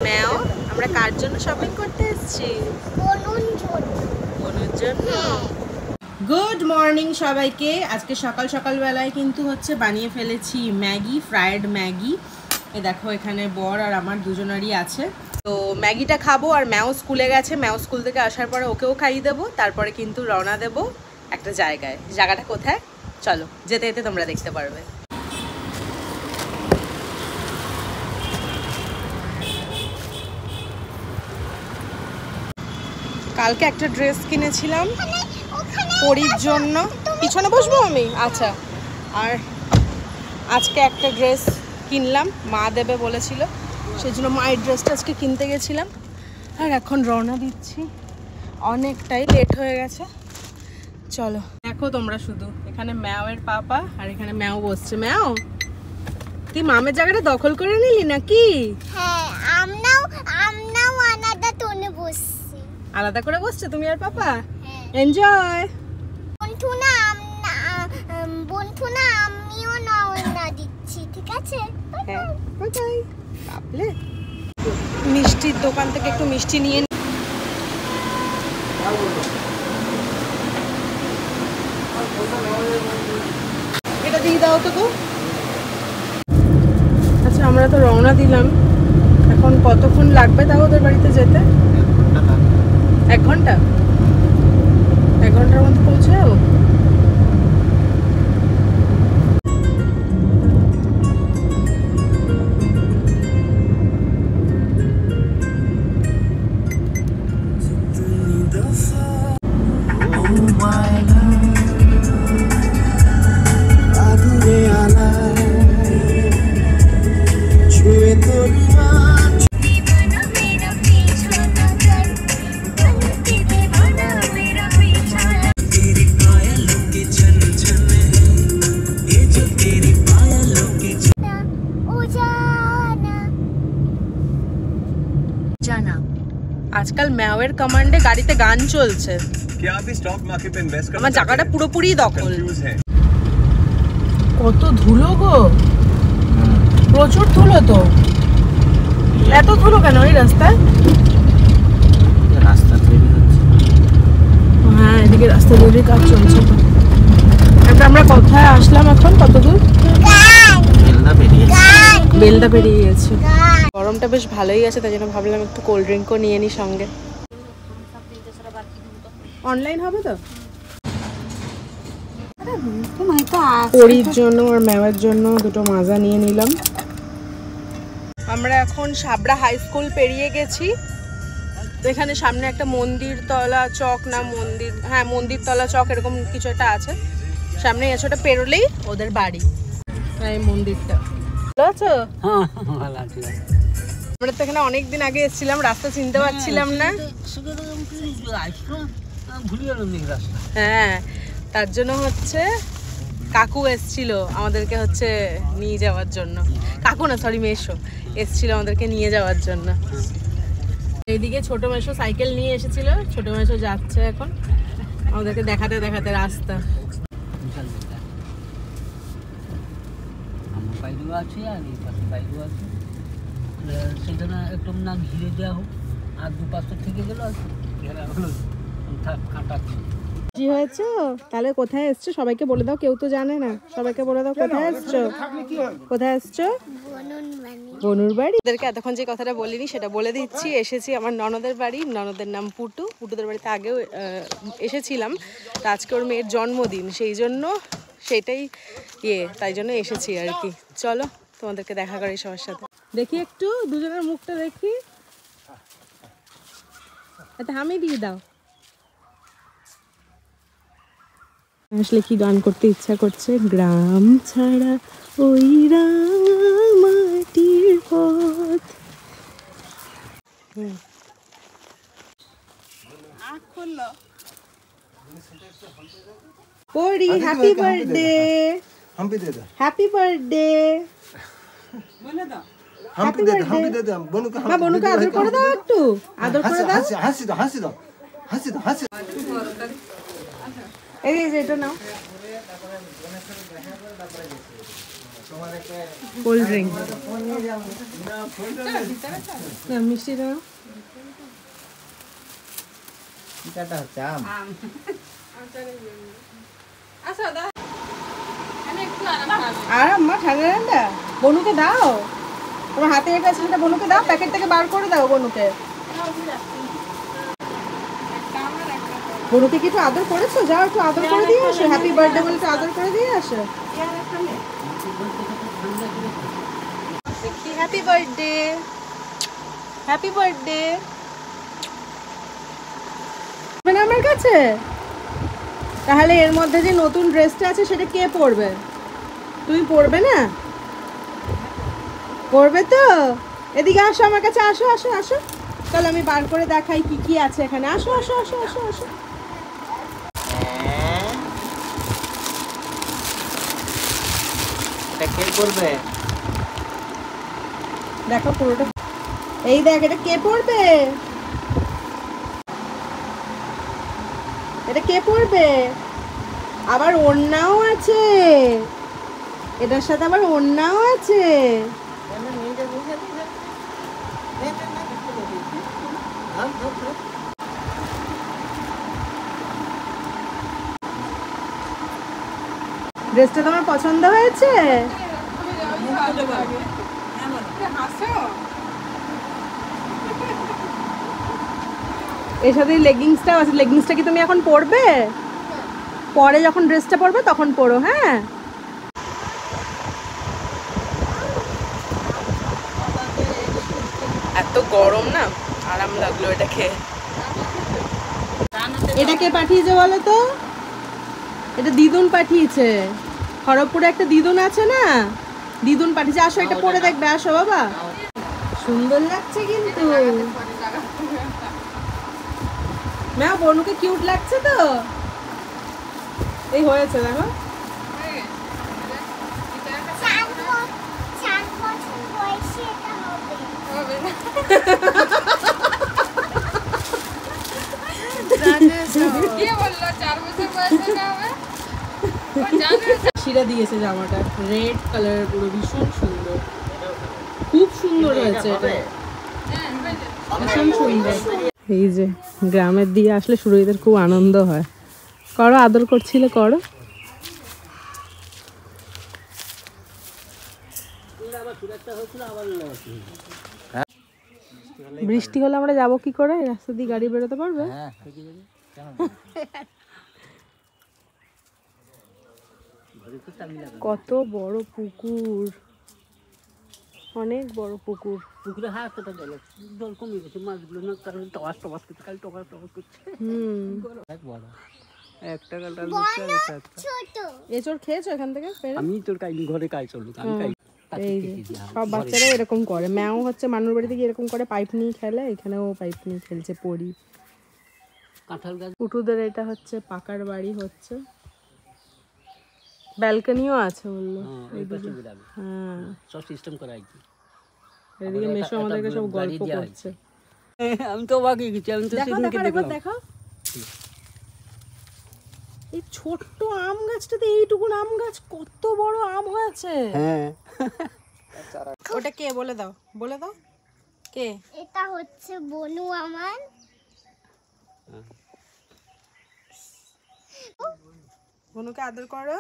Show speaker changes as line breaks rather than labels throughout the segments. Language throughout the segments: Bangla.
ম্যাও, আমরা কার জন্য শপিং করতে এসেছি? বনুর জন্য। গুড মর্নিং সবাইকে। আজকে সকাল সকাল বেলায় কিন্তু হচ্ছে বানিয়ে ফেলেছি ম্যাগি, ফ্রায়েড ম্যাগি। এই দেখো এখানে বর আর আমার দুজনারই আছে। তো ম্যাগিটা খাবো, আর ম্যাও স্কুলে গেছে। ম্যাও স্কুল থেকে আসার পরে ওকেও খাইয়ে দেবো, তারপরে কিন্তু রওনা দেবো একটা জায়গায়। জায়গাটা কোথায় চলো, যেতে যেতে তোমরা দেখতে পারবে। কালকে একটা ড্রেস কিনেছিলাম পরির জন্য। পিছনে বসবো আমি? আচ্ছা। আর আজকে একটা ড্রেস কিনলাম, মা দেবে বলেছিল, সেই জন্য মায়ের ড্রেসটা আজকে কিনতে গেছিলাম। আর এখন রওনা দিচ্ছি, অনেকটাই লেট হয়ে গেছে। চলো দেখো তোমরা শুধু, এখানে ম্যাওয়ের পাপা আর এখানে ম্যাও বসছে। ম্যাও, তুই মামের জায়গাটা দখল করে নিলি নাকি?
হ্যাঁ, আমরাও আলাদা টোনে বসছি।
আলাদা করে বসছে তুমি আর পাপা? এনজয়।
বন্ধুনা আমিও না দিচ্ছি, ঠিক আছে?
মিষ্টির দোকান থেকে একটু মিষ্টি নিয়ে এটা দিয়ে দাও তো গো। আচ্ছা, আমরা তো রওনা দিলাম। এখন কতক্ষণ লাগবে তাও ওদের বাড়িতে যেতে? 1 ঘন্টা। 1 ঘন্টার মধ্যে পৌঁছে যাবো। আজকাল ম্যাওয়ের কমান্ডে গাড়িতে গান চলছে। আমার জায়গাটা পুরোপুরি দখল। কত ধুলো গো, প্রচুর ধুলো। তো এত ধুলো কেন এই রাস্তায়? রাস্তা তৈরি হচ্ছে। হ্যাঁ, এদিকে রাস্তা তৈরির কাজ চলছে। তো আমরা কোথায় আসলাম এখন? কত দূর? বেলদা পেরিয়ে গেছে। গরমটা বেশ ভালোই আছে, তাই জন্য ভাবলাম একটু কোল্ড ড্রিঙ্কও নিয়ে নিই সঙ্গে। অনলাইন হবে তো? পরির জন্য আর ম্যামের জন্য দুটো মাজা নিয়ে নিলাম। আমরা এখন সাবড়া হাই স্কুল পেরিয়ে গেছি। তো এখানে সামনে একটা মন্দিরতলা চক, না মন্দির, হ্যাঁ মন্দিরতলা চক এরকম কিছু একটা আছে। সামনে আছে, ওটা পেরোলেই ওদের বাড়ি। এই মন্দিরটা ভালো আছো? আমরা তো এখানে অনেকদিন আগে এসেছিলাম, রাস্তা চিনতে পারছিলাম না। হ্যাঁ, তার জন্য হচ্ছে কাকু এসছিল আমাদেরকে হচ্ছে নিয়ে যাওয়ার জন্য। কাকু না, সরি মেশো এসছিল আমাদেরকে নিয়ে যাওয়ার জন্য। এইদিকে ছোট মেশো সাইকেল নিয়ে এসেছিল। ছোট মেশো যাচ্ছে এখন আমাদেরকে দেখাতে দেখাতে রাস্তা।
সেজন্য একটু না ঘিরে দেওয়া হোক, আর 2-5 থেকে গেল
কি হয়েছে? তাহলে কোথায় এসছো সবাইকে বলে দাও, কেউ তো জানে না। সবাইকে বলে দাও কোথায় এসছো। কোথায় এসছো? বনুর বাড়ি। ওদেরকে এতক্ষণ যে কথাটা বলিনি সেটা বলে দিচ্ছি। এসেছি আমার ননদের বাড়ি। ননদের নাম পুটু। পুটুদের বাড়িতে আগেও এসেছিলাম। তো আজকে ওর মেয়ের জন্মদিন, সেই জন্য সেটাই তাই জন্য এসেছি আর কি। চলো তোমাদেরকে দেখা করি সবার সাথে। দেখি একটু দুজনের মুখটা দেখি। আচ্ছা, আমি দিয়ে দাও। আসলে কি গান করতে ইচ্ছা করছে। গ্রাম ছাড়া ওই মাটির পথ। Pori, happy birthday. Happy birthday. বনুকে আদর করে দাও, একটু আদর করে দাও। এই যে এটা নাও। কোল্ড ড্রিঙ্ক না মিষ্টি দাও আর আম্মা ঠান্ডা ঠান্ডা বনুকে দাও, তোমার হাতে এটা আছে সেটা বনুকে দাও, প্যাকেট থেকে বার করে দাও বনুকে। বনুকে কি একটু আদর করেছো? যাও একটু আদর করে দিয়ে আসো, হ্যাপি বার্থডে বলে একটু আদর করে দিয়ে আসো। দেখি হ্যাপি বার্থডে, হ্যাপি বার্থডে আমার কাছে। তাহলে এর মধ্যে যে নতুন ড্রেসটা আছে সেটা কে পরবে? তুমি পরবে না? পরবে তো? এদিকে আসো আমার কাছে, আসো আসো আসো, চলো আমি বার করে দেখাই কি কি আছে এখানে। আসো আসো আসো আসো আসো।
কে করবে?
দেখো পুরোটা, এই দেখ এটা কে পরবে, এটা কে পরবে? আবার ওড়নাও আছে, এটার সাথে আবার ওড়নাও আছে। ড্রেসটা তোমার পছন্দ হয়েছে? এর সাথে লেগিংসটাও আছে, লেগিংসটা কি তুমি এখন পরবে? পরে যখন ড্রেসটা পরবে তখন পরো। হ্যাঁ এত গরম না, আরাম লাগলো এটা খেয়ে। এটা কে পাঠিয়েছে বলো তো? এটা দিদুন পাঠিয়েছে, খড়গপুরে একটা দিদুন আছে না, দিদুন পাঠিয়েছে। আসো এটা পরে দেখবে, আসো বাবা, সুন্দর লাগছে কিন্তু। ম্যাও বনুকে কিউট লাগছে তো, এই হয়েছে দেখো।
4 বছর বয়সে এটা হবে।
শিরা দিয়েছে জামাটা, রেড কালারের, পুরো ভীষণ সুন্দর, খুব সুন্দর হয়েছে এটা, ভীষণ সুন্দর। এই যে গ্রামের দিয়ে আসলে সুরজিতের খুব আনন্দ হয়। করো, আদর করছিলে, করো। বৃষ্টি হলে আমরা যাবো কি করে? রাস্তা দিয়ে গাড়ি বেরোতে পারবে? কত বড় পুকুর, অনেক বড় পুকুর।
পুকুরে হাতটা জল কমে গেছে, মাছগুলো না কারণ টবাস টবাস করছে, খালি টবাস টবাস করছে। একটা গালটা
ছোট
এঁচড় খেয়েছো এখান থেকে পেরে?
আমি তোর কাইনি ঘরে কাজ চলুক, আমি কাই
এই যে সব বাচ্চারা এরকম করে। ম্যাও হচ্ছে মানুষ বাড়িতে গিয়ে এরকম করে, পাইপ নিয়ে খেলে, এখানেও পাইপ নিয়ে খেলছে পড়ি।
কাঁঠাল গাছ
কুটুদের এটা হচ্ছে পাকার বাড়ি হচ্ছে, ব্যালকনিও আছে বললো। হ্যাঁ
সব সিস্টেম করা আছে।
এদিকে মেশো আমাদেরকে সব গল্প করছে।
আমি তো অবাক হয়ে গেছি, আমি তো সেদিনকে দেখলাম।
দেখো এই ছোট্ট আম গাছটাতে এইটুকুন আম গাছ, কত বড় আম হয়েছে।
হ্যাঁ
ওটা কে বলে দাও, বলে দাও কে?
এটা হচ্ছে বনু আমার।
বনুকে আদর করো।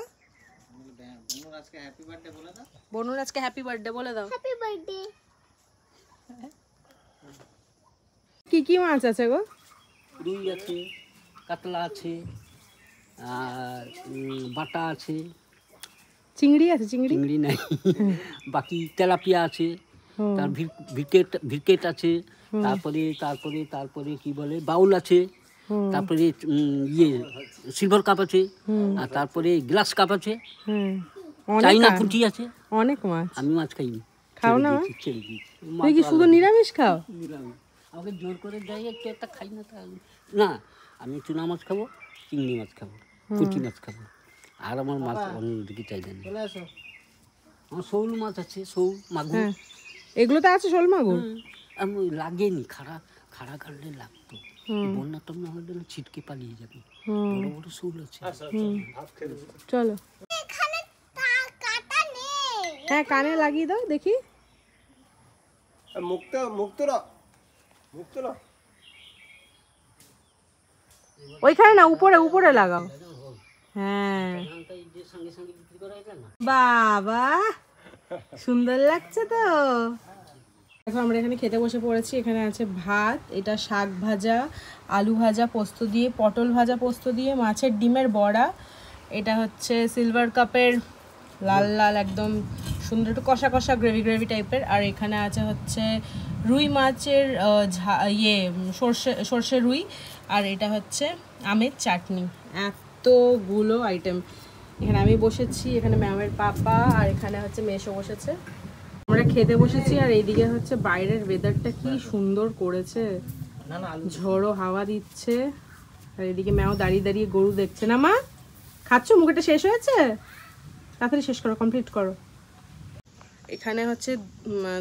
বনুর আজকে হ্যাপি বার্থডে বলে দাও।
Happy birthday.
কি কি মাছ আছে গো?
রুই আছে, কাতলা আছে, আর বাটা আছে।
চিংড়ি আছে? চিংড়ি
চিংড়ি নাই, বাকি তেলাপিয়া আছে,
ও,
তার ভিকেট আছে, তারপরে তারপরে তারপরে কি বলে বাউল আছে, তারপরে ইয়ে সিলভার কাপ আছে, আর তারপরে গ্লাস কাপ আছে, চাইনা পুঁটি আছে,
অনেক মাছ।
আমি মাছ খাইনি,
খাও না?
ছেড়ে দিয়েছি।
তুই কি শুধু নিরামিষ খাও?
নিরামিষ। আমাকে জোর করে দেয় একটু একটা খাই না, তা না, আমি চুনা মাছ খাবো, চিংড়ি মাছ খাবো, পুঁটি মাছ খাবো, আর আমার মাছ অন্যদিকে চাইলে নেই। আমার শৌল মাছ আছে, শৌল মাগুর।
হ্যাঁ এগুলোতে আছে শোল মাগুর।
আমি লাগেনি, খাড়া কাটলে লাগতো, বন্যা টন্যা হলে না ছিটকে পালিয়ে যাবে, বড় বড় শৌল আছে।
চলো
এখানে কাটা নেই,
হ্যাঁ কানে লাগিয়ে দাও দেখি। ওইখানে না, উপরে উপরে লাগাও। হ্যাঁ বাবা সুন্দর লাগছে তো। দেখো আমরা এখানে খেতে বসে পড়েছি। এখানে আছে ভাত, এটা শাক ভাজা, আলু ভাজা পোস্ত দিয়ে, পটল ভাজা পোস্ত দিয়ে, মাছের ডিমের বড়া, এটা হচ্ছে সিলভার কাপের লাল লাল একদম সুন্দর একটু কষা কষা গ্রেভি গ্রেভি টাইপের, আর এখানে আছে হচ্ছে রুই মাছের সর্ষে রুই, আর এটা হচ্ছে আমের চাটনি। এতগুলো আইটেম। এখানে আমি বসেছি, এখানে ম্যামের পাপা, আর এখানে হচ্ছে মেসো বসেছে। আমরা খেতে বসেছি, আর এইদিকে হচ্ছে বাইরের ওয়েদারটা কি সুন্দর করেছে, ঝড়ো হাওয়া দিচ্ছে, আর এদিকে ম্যাও দাঁড়িয়ে দাঁড়িয়ে গরু দেখছে। না মা খাচ্ছ? মুখেটা শেষ হয়েছে? তাড়াতাড়ি শেষ করো, কমপ্লিট করো। এখানে হচ্ছে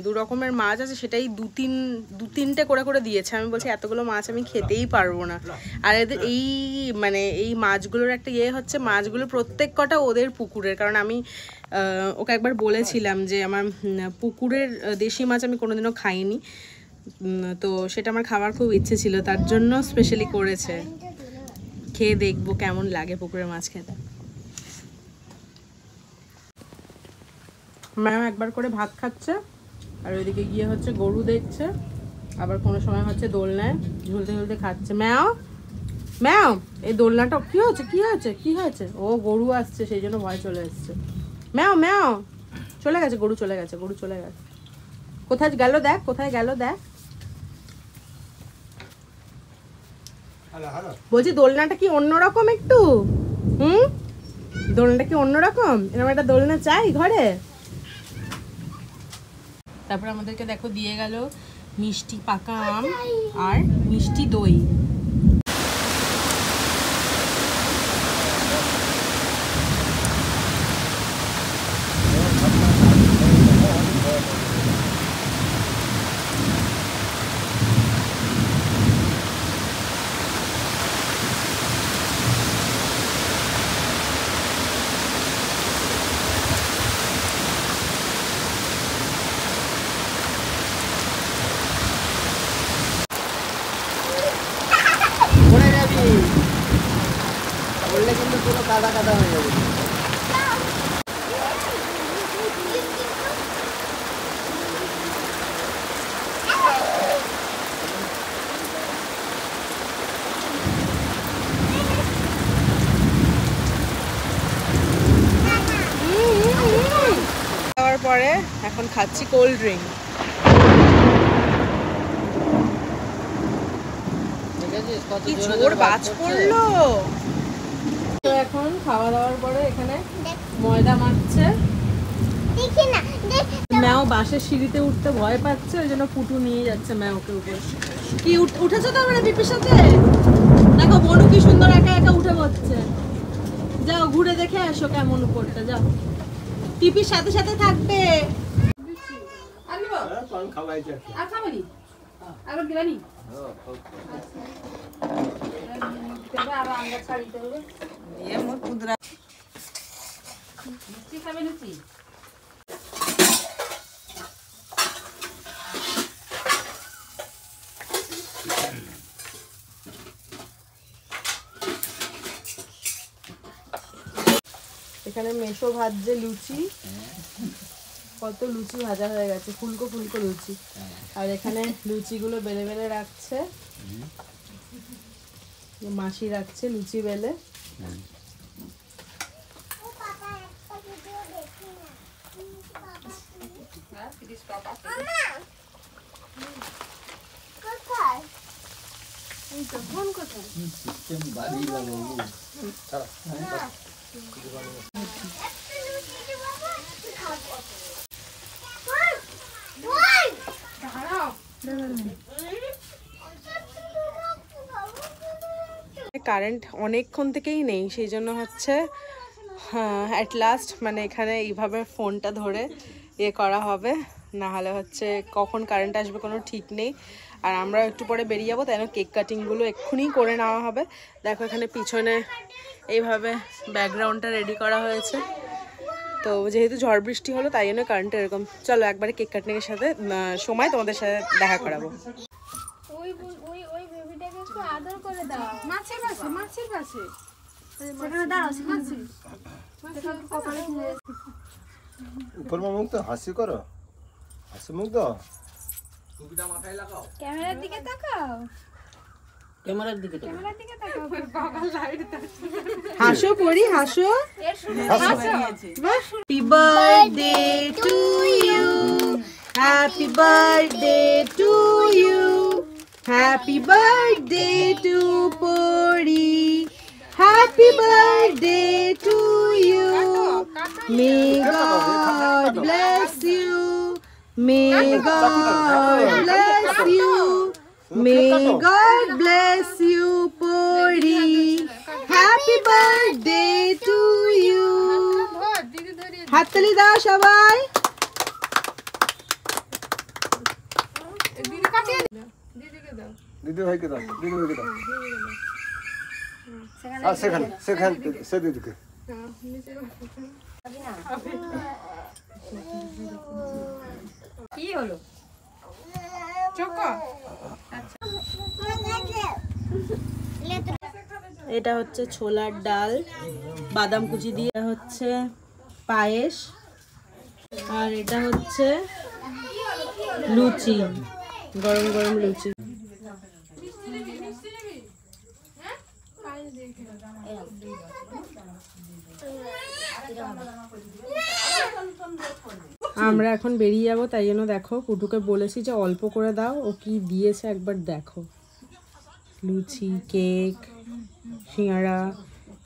2 রকমের মাছ আছে, সেটাই দু তিনটে করে করে দিয়েছে। আমি বলছি এতগুলো মাছ আমি খেতেই পারবো না। আর এদের এই মাছগুলোর একটা হচ্ছে, মাছগুলো প্রত্যেক কটা ওদের পুকুরের, কারণ আমি ওকে একবার বলেছিলাম যে আমার পুকুরের দেশি মাছ আমি কোনোদিনও খাইনি, তো সেটা আমার খাওয়ার খুব ইচ্ছে ছিল, তার জন্য স্পেশালি করেছে। খেয়ে দেখবো কেমন লাগে পুকুরের মাছ খেতে। ম্যাম একবার করে ভাত খাচ্ছে, আর ওইদিকে গিয়ে হচ্ছে গরু দেখছে, আবার কোনো সময় হচ্ছে দোলনায় ঝুলতে ঝুলতে খাচ্ছে। ম্যাও ম্যাও এই দোলনাটা কি হয়েছে কি হয়েছে কি হয়েছে? ও গরু আসছে সেই জন্য ভয় চলে এসছে। ম্যাও ম্যাও চলে গেছে, গরু চলে গেছে, গরু চলে গেছে। কোথায় গেল দেখ, কোথায় গেল দেখ। বলছি দোলনাটা কি অন্যরকম একটু? দোলনাটা কি অন্যরকম? এরকম একটা দোলনা চাই ঘরে। তারপর আমাদেরকে দেখো দিয়ে গেল মিষ্টি পাকা আম আর মিষ্টি দই।
বললে কিন্তু পুরো কাদা কাদা হয়ে যাবে।
খাওয়ার পরে এখন খাচ্ছি কোল্ড ড্রিঙ্ক। কি জোর বাজ পড়লো। তো এখন খাওয়া দাওয়ার পরে এখানে ময়দা মাখছে। ম্যাও বাসের সিঁড়িতে উঠতে ভয় পাচ্ছে, ওই জন্য পুটু নিয়ে যাচ্ছে ম্যাওকে উপরে। কি উঠেছো তো আমরা পিপির সাথে? দেখো বনু কি সুন্দর একা একা উঠে পড়ছে। যাও ঘুরে দেখে আসো কেমন উপরটা, যাও পিপির সাথে সাথে থাকবে। এখানে মেশো ভাজছে লুচি, কত লুচি ভাজা হয়ে গেছে, ফুলকো ফুলকো লুচি। আর এখানে লুচিগুলো বেলে বেলে রাখছে, মাসি রাখছে লুচি বেলে। কারেন্ট অনেকক্ষণ থেকেই নেই, সেই জন্য হচ্ছে অ্যাট লাস্ট মানে এখানে এইভাবে ফোনটা ধরে করা হবে, না হলে হচ্ছে কখন কারেন্ট আসবে কোনো ঠিক নেই। আর আমরা একটু পরে বেরিয়ে যাবো, তাই না কেক কাটিংগুলো এক্ষুনি করে নেওয়া হবে। দেখো এখানে পিছনে এইভাবে ব্যাকগ্রাউন্ডটা রেডি করা হয়েছে, তো যেহেতু ঝড় বৃষ্টি হলো তাই জন্য কারেন্ট এরকম। চলো একবারে কেক কাটিংয়ের সাথে সময় তোমাদের সাথে দেখা করাবো।
ওই বেবিটাকে একটু আদর করে দাও।
মাছের কাছে
সেখানে দাঁড়াও, শিখাচ্ছি।
উপর মুখ তো হাসি করো, হাসি মুখ দাও।
ক্যামেরার দিকে তাকাও,
ক্যামেরার দিকে তো
ক্যামেরার দিকে তাকাও।
হাসো পরি, হাসো।
এর শুনে
happy birthday to you, happy birthday to you, happy birthday to Pori, happy birthday to you, may God bless you, may God bless you, may God bless you Pori, happy birthday to you. হাততালি দাও সবাই।
দিদি ভাইকে দাও, দিদি ভাইকে দাও। আর সেখানে সে দিদিকে।
কি হলো?
এটা হচ্ছে ছোলার ডাল, বাদাম কুচি দিয়ে হচ্ছে পায়েস, আর এটা হচ্ছে লুচি, গরম গরম লুচি। আমরা এখন বেরিয়ে যাবো, তাই জন্য দেখো পুটুকে বলেছি যে অল্প করে দাও, ও কি দিয়েছে একবার দেখো। লুচি, কেক, সিঙ্গারা,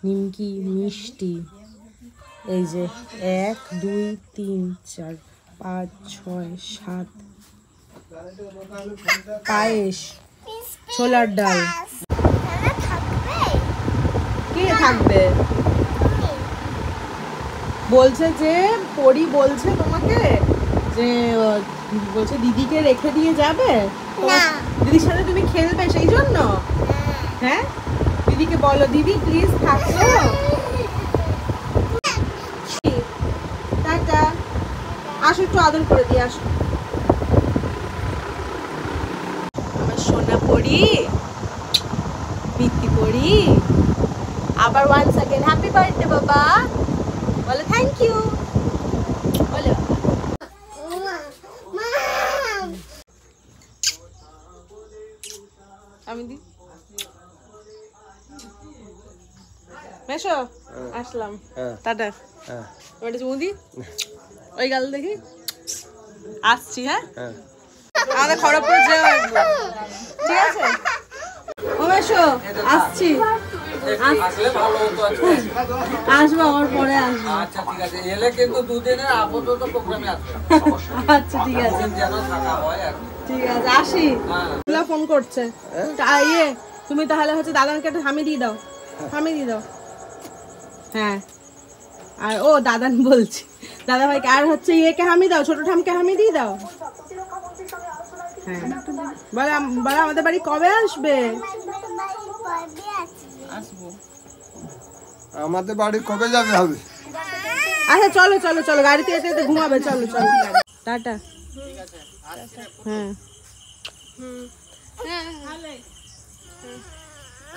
নিমকি, মিষ্টি, এই যে 1 2 3 4 5 6 7 পায়েস, ছোলার ডাল। কে থাকবে? বলছে যে পরি বলছে তোমাকে যে বলছে দিদিকে রেখে দিয়ে যাবে, দিদির সাথে তুমি খেলবে সেই জন্য। হ্যাঁ, দিদিকে বলো দিদি প্লিজ থাকো। টাটা, আসো একটু আদর করে দিয়ে আসো। আমার সোনা পরি, বৃত্তি পরি, আবার ওয়ান্স अगेन হ্যাপি বার্থডে বাবা, বলো থ্যাংক ইউ, বলো। আমি দি মেশো আসলাম, টাটা। ওটা চুমু দি, ওই গাল দেখি আসছি। হ্যাঁ, আমাদের খড়গপুর যাওয়া একবার, ঠিক আছে? ও মেশো আসছি, আসবো আমার পরে আসবো।
আচ্ছা ঠিক আছে, এলে কিন্তু দুদিনের আপাতত প্রোগ্রামে আসবে।
আচ্ছা ঠিক আছে,
যেন থাকা হয় আর কি।
ঠিক আছে আসি। ফোন করছে, ইয়ে তুমি তাহলে হচ্ছে দাদানকে একটা হামি দিয়ে দাও, হামি দিয়ে দাও। হ্যাঁ, আর ও দাদান বলছি, দাদা ভাইকে, আর হচ্ছে ইয়েকে হামি দাও, ছোট ঠামকে হামি দিয়ে দাও। হ্যাঁ, বলে আমাদের বাড়ি কবে আসবে? আসবো।
আমাদের বাড়ি কবে যাবে হবে?
আচ্ছা চলো চলো চলো, গাড়িতে যেতে যেতে ঘুমাবে, চলো চলো টাটা। হ্যাঁ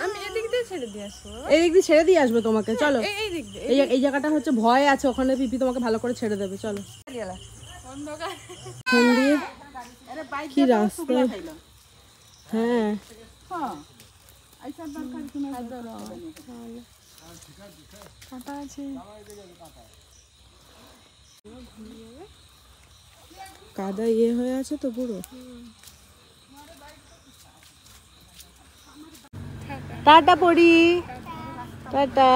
আমি এদিক দিয়ে ছেড়ে দিয়ে আসবো।
এই দিক দিয়ে ছেড়ে দিয়ে আসবো তোমাকে, চলো। এই জায়গাটা হচ্ছে ভয় আছে, ওখানে পিপি তোমাকে ভালো করে ছেড়ে দেবে, চলো। কি রাস্তা! হ্যাঁ কাদা ইয়ে হয়ে আছে তো পুরো। টাটা পড়ি, টাটা।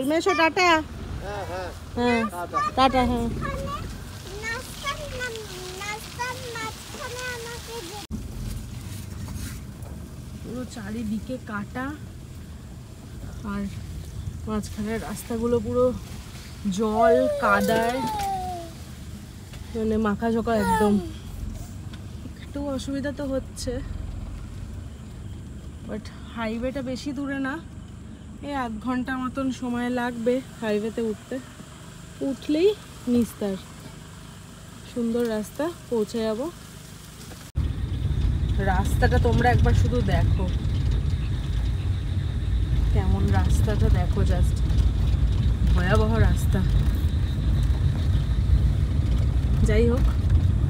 মেশো টাটা। হ্যাঁ টাটা। হ্যাঁ পুরো চারিদিকে কাটা, আর মাঝখানের রাস্তাগুলো পুরো জল কাদায় মানে মাখা ঝোঁকা একদম। একটু অসুবিধা তো হচ্ছে, বাট হাইওয়েটা বেশি দূরে না, এই 1/2 ঘন্টা মতন সময় লাগবে হাইওয়েতে উঠতে। উঠলেই নিস্তার, সুন্দর রাস্তা, পৌঁছে যাব। রাস্তাটা তোমরা একবার শুধু দেখো, কেমন রাস্তাটা দেখো, জাস্ট ভয়াবহ রাস্তা। যাই হোক,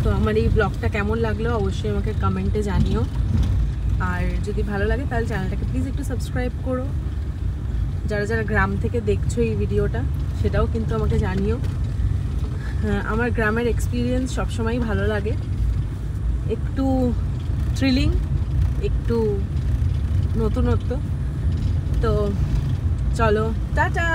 তো আমার এই ব্লগটা কেমন লাগলো অবশ্যই আমাকে কমেন্টে জানিও। আর যদি ভালো লাগে তাহলে চ্যানেলটাকে প্লিজ একটু সাবস্ক্রাইব করো। যারা যারা গ্রাম থেকে দেখছো এই ভিডিওটা সেটাও কিন্তু আমাকে জানিও। আমার গ্রামের এক্সপিরিয়েন্স সবসময়ই ভালো লাগে, একটু থ্রিলিং, একটু নতুনত্ব। তো চলো, টাটা।